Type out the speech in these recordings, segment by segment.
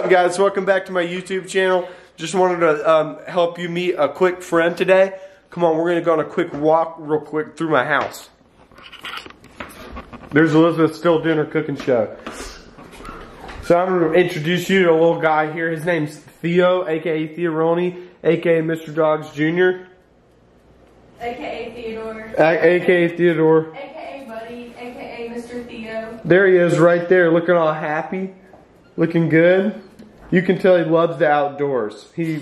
up, guys? Welcome back to my YouTube channel. Just wanted to help you meet a quick friend today. Come on, we're gonna go on a quick walk real quick through my house. There's Elizabeth still doing her cooking show. So I'm gonna introduce you to a little guy here. His name's Theo, aka Theoroni, aka Mr. Dogs Jr. AKA Theodore. AKA Theodore. AKA Buddy. AKA Mr. Theo. There he is right there, looking all happy, looking good. You can tell he loves the outdoors. He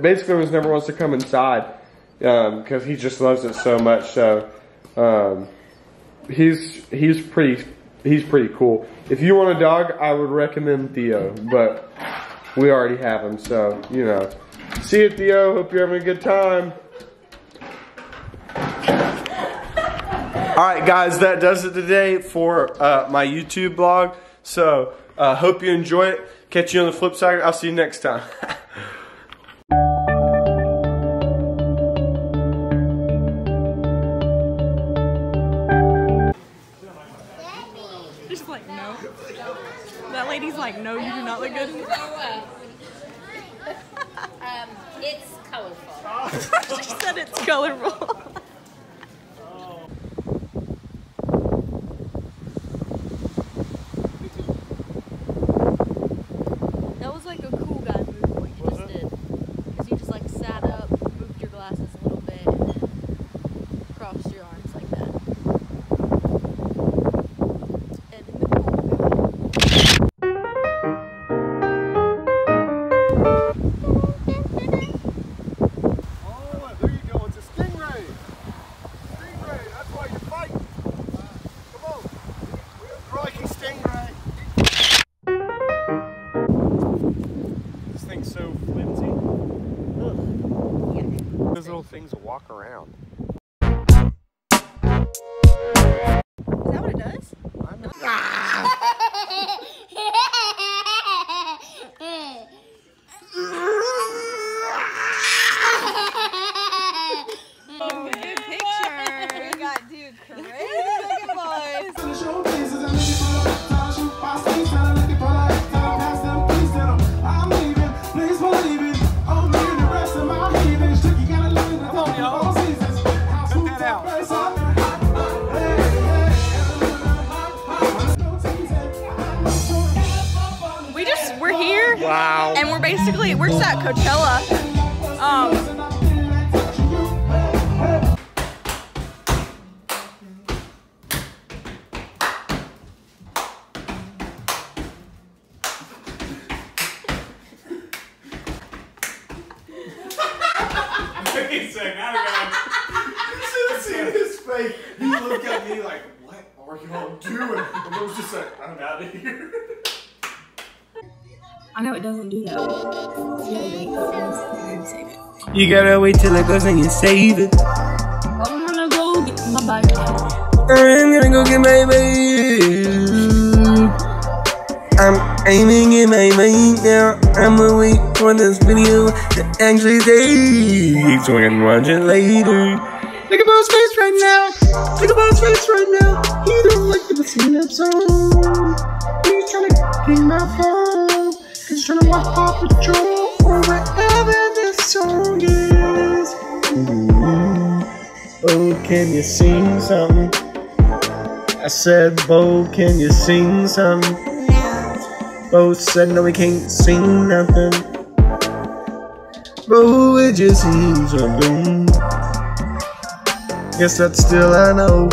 basically was never wants to come inside because he just loves it so much. So he's pretty cool. If you want a dog, I would recommend Theo, but we already have him, so you know. See you, Theo. Hope you're having a good time. Alright guys, that does it today for my YouTube blog. So, hope you enjoy it. Catch you on the flip side. I'll see you next time. She's like, no. That lady's like, no, you do not look good. It's colorful. She said it's colorful. That was like a cool guy move what you just did. Because you just like sat up, moved your glasses a little bit, and then crossed your arms like that. And then the cool Oh, there you go. It's a stingray. Stingray. That's why you're fighting. Come on. Crikey, stingray. This thing's so flimsy. Ugh. Those little things will walk around. Is that what it does? Oh, good picture. We got dude crazy looking boys. We're here. Wow. And we're just at Coachella. He's saying, I don't know. You should have seen his face. He looked at me like, what are y'all doing? And I was just like, I'm out of here. I know it doesn't do that. Save it. You gotta wait till it goes and you save it. I'm gonna go get my bike. I'm gonna go get my bike. I'm aiming in my mind now. I'ma wait for this video to actually take so I can watch it later. Look at Bo's face right now. Look at Bo's face right now. He don't like to sing that song. He's trying to get my phone. He's trying to watch Paw Patrol or wherever this song is. Ooh. Oh, can you sing something? I said, Bo, can you sing something? Bo said, no, we can't sing nothing. Bo, would you sing something? Guess that's still I know.